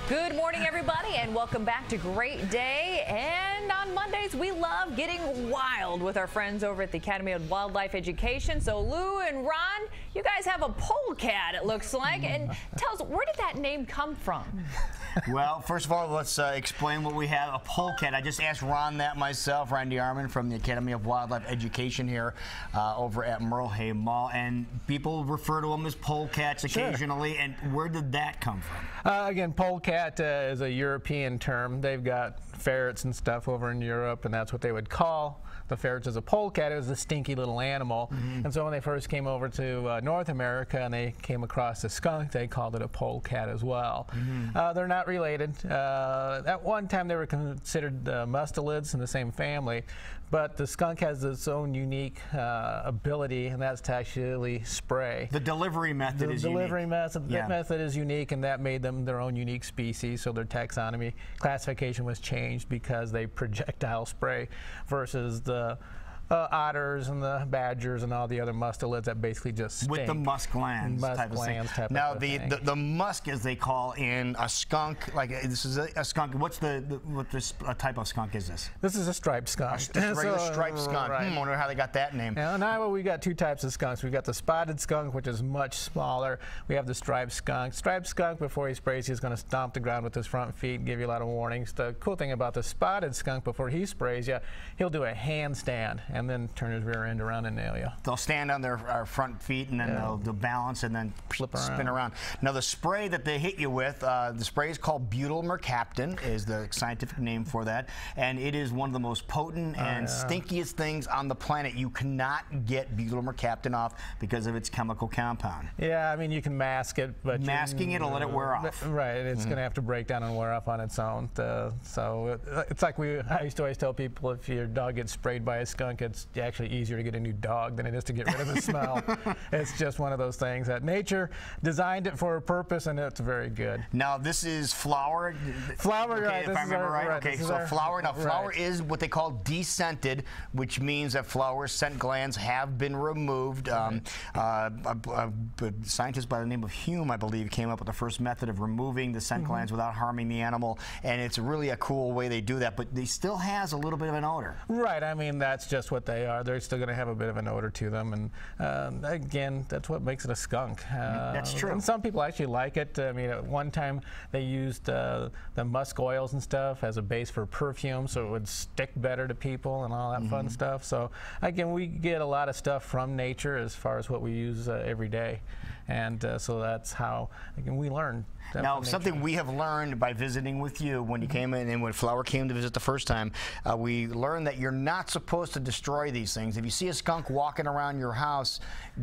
Good morning, everybody, and welcome back to Great Day. And on Mondays, we love getting wild with our friends over at the Academy of Wildlife Education. So Lou and Ron, you guys have a polecat, it looks like. And tell us, where did that name come from? Well, first of all, let's explain what we have. A polecat. I just asked Ron that myself, Ron DeArmond from the Academy of Wildlife Education here over at Merle Hay Mall. And people refer to them as polecats occasionally. Sure. And where did that come from? Again, polecat is a European term. They've got ferrets and stuff over in Europe, and that's what they would call the ferrets. As a polecat, it was a stinky little animal. And so when they first came over to North America and they came across the skunk, they called it a polecat as well. They're not related. At one time, they were considered mustelids in the same family, but the skunk has its own unique ability, and that's to actually spray. The delivery method is unique. The method is unique, and that made them their own unique species. So their taxonomy classification was changed because they projectile spray versus the otters and the badgers and all the other mustelids that basically just stink. With the musk glands type of thing. Now the musk, as they call in a skunk, like this is a skunk. What type of skunk is this? This is a striped skunk. A regular striped skunk. Right. I wonder how they got that name. Now in Iowa, we got two types of skunks. We've got the spotted skunk, which is much smaller. We have the striped skunk. Striped skunk, before he sprays, he's going to stomp the ground with his front feet and give you a lot of warnings. The cool thing about the spotted skunk, before he sprays you, he'll do a handstand and then turn his rear end around and nail you. They'll stand on their front feet and then they'll balance and then spin around. Now the spray that they hit you with, the spray is called butyl mercaptan, is the scientific name for that, and it is one of the most potent and stinkiest things on the planet. You cannot get butyl mercaptan off because of its chemical compound. Yeah, I mean you can mask it, but masking it will let it wear off. Right, it's going to have to break down and wear off on its own. So it's like I used to always tell people, if your dog gets sprayed by a skunk, it's actually easier to get a new dog than it is to get rid of the smell. It's just one of those things that nature designed it for a purpose, and it's very good. Now this is flour. Flour, okay, right? If I remember right. Okay, so flour. Now flour is what they call descented, which means that flour's scent glands have been removed. A scientist by the name of Hume, I believe, came up with the first method of removing the scent glands without harming the animal, and it's really a cool way they do that. But they still has a little bit of an odor. Right. I mean, that's just what they are. They're still going to have a bit of an odor to them, and again, that's what makes it a skunk. That's true. And some people actually like it. I mean, at one time they used the musk oils and stuff as a base for perfume, so it would stick better to people and all that fun stuff. So again, we get a lot of stuff from nature as far as what we use every day, and so that's how again we learn. Now, something we have learned by visiting with you when you came in and when Flower came to visit the first time, we learned that you're not supposed to destroy these things. If you see a skunk walking around your house,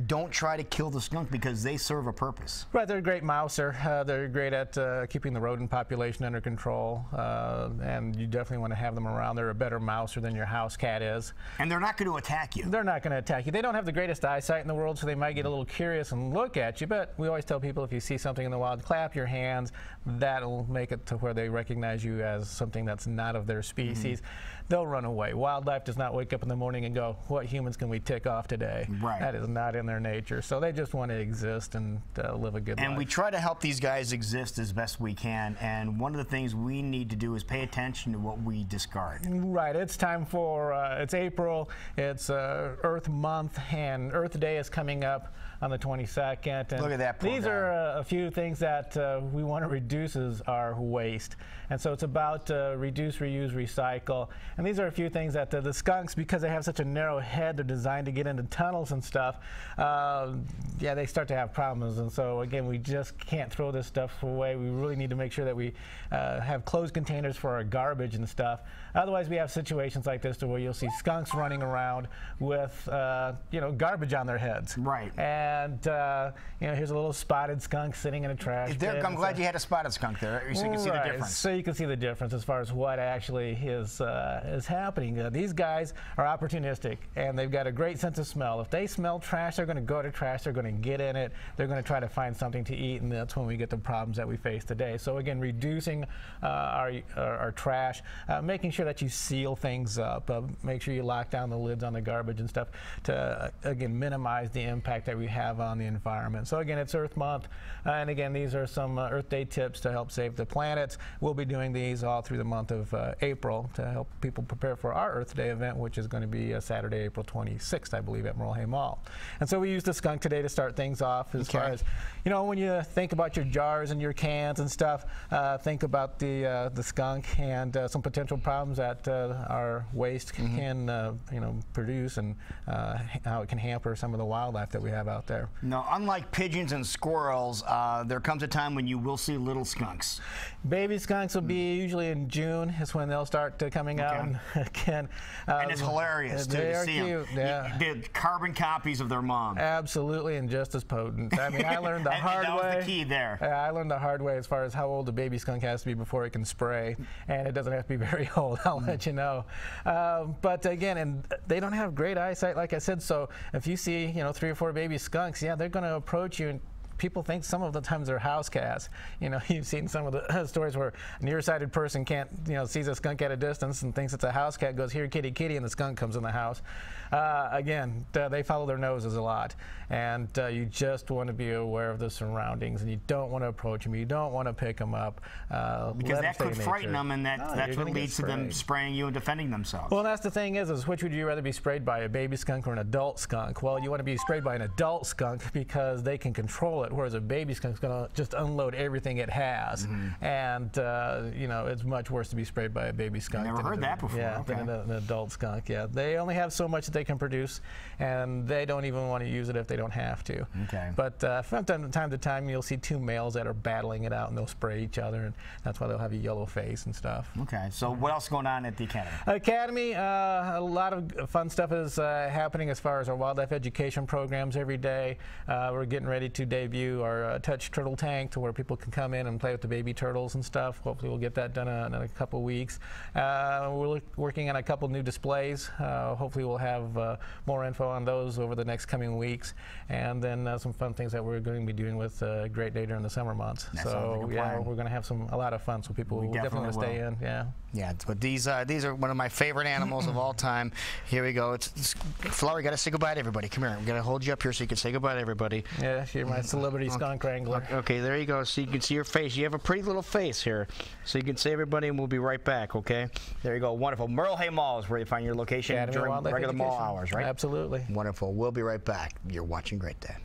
don't try to kill the skunk because they serve a purpose. Right, they're a great mouser. They're great at keeping the rodent population under control, and you definitely want to have them around. They're a better mouser than your house cat is. And they're not going to attack you. They're not going to attack you. They don't have the greatest eyesight in the world, so they might get a little curious and look at you, but we always tell people, if you see something in the wild, clap your hands. That'll make it to where they recognize you as something that's not of their species. They'll run away. Wildlife does not wake up in the morning and go, what humans can we tick off today? Right. That is not in their nature. So they just want to exist and live a good life. And we try to help these guys exist as best we can. And one of the things we need to do is pay attention to what we discard. Right. It's time for, it's April, it's Earth Month, and Earth Day is coming up on the 22nd. And look at that. These are a few things that we want to reduce is our waste. And so it's about reduce, reuse, recycle. And these are a few things that the skunks, because they have such a narrow head, they're designed to get into tunnels and stuff. Yeah, they start to have problems. And so again, we just can't throw this stuff away. We really need to make sure that we have closed containers for our garbage and stuff. Otherwise, we have situations like this to where you'll see skunks running around with garbage on their heads. Right. And here's a little spotted skunk sitting in a trash bin. I'm glad you had a spotted skunk there, so you can see the difference. So you can see the difference as far as what actually is happening. These guys are opportunistic, and they've got a great sense of smell. If they smell trash, they're going to go to trash. They're going to get in it. They're going to try to find something to eat, and that's when we get the problems that we face today. So again, reducing our trash, making sure that you seal things up, make sure you lock down the lids on the garbage and stuff to again minimize the impact that we have on the environment. So So again, it's Earth Month, and again, these are some Earth Day tips to help save the planet. We'll be doing these all through the month of April to help people prepare for our Earth Day event, which is going to be Saturday, April 26th, I believe, at Merle Hay Mall. And so we use the skunk today to start things off. As far as, you know, when you think about your jars and your cans and stuff, think about the skunk and some potential problems that our waste can, you know, produce, and how it can hamper some of the wildlife that we have out there. Now, unlike pigeons and squirrels, there comes a time when you will see little skunks. Baby skunks will be usually in June is when they'll start coming out. And again, and it's hilarious too to see them. Yeah. They're carbon copies of their mom. Absolutely, and just as potent. I mean, I learned the hard way. That was the key there. I learned the hard way as far as how old a baby skunk has to be before it can spray, and it doesn't have to be very old. I'll let you know. But again, and they don't have great eyesight, like I said. So if you see, you know, 3 or 4 baby skunks, yeah, they're going to approach you. And people think some of the times they're house cats. You know, you've seen some of the stories where a nearsighted person can't, you know, sees a skunk at a distance and thinks it's a house cat, goes, "Here, kitty, kitty," and the skunk comes in the house. Again, they follow their noses a lot, and you just want to be aware of the surroundings, and you don't want to approach them. You don't want to pick them up. Because that could frighten them, and that's what leads to them spraying you and defending themselves. Well, that's the thing is which would you rather be sprayed by, a baby skunk or an adult skunk? Well, you want to be sprayed by an adult skunk because they can control it, whereas a baby skunk's going to just unload everything it has. And, you know, it's much worse to be sprayed by a baby skunk. Never heard that before. Yeah, than an adult skunk. Yeah, they only have so much that they can produce, and they don't even want to use it if they don't have to. But from time to time, you'll see 2 males that are battling it out, and they'll spray each other, and that's why they'll have a yellow face and stuff. Okay, so what else is going on at the Academy? Academy, a lot of fun stuff is happening as far as our wildlife education programs every day. We're getting ready to debut our touch turtle tank to where people can come in and play with the baby turtles and stuff. Hopefully we'll get that done in a couple weeks. We're working on a couple new displays. Hopefully we'll have more info on those over the next coming weeks, and then some fun things that we're going to be doing with Great Day during the summer months. So yeah, we're going to have a lot of fun, so people will definitely stay in. Yeah, but these are one of my favorite animals of all time. Here we go. Flower, you got to say goodbye to everybody. Come here. I'm going to hold you up here so you can say goodbye to everybody. Yeah, you're my celebrity skunk wrangler. Okay, there you go. So you can see your face. You have a pretty little face here. So you can say everybody, and we'll be right back, okay? There you go. Wonderful. Merle Hay Mall is where you find your location during regular mall hours, right? Absolutely. Wonderful. We'll be right back. You're watching Great Day.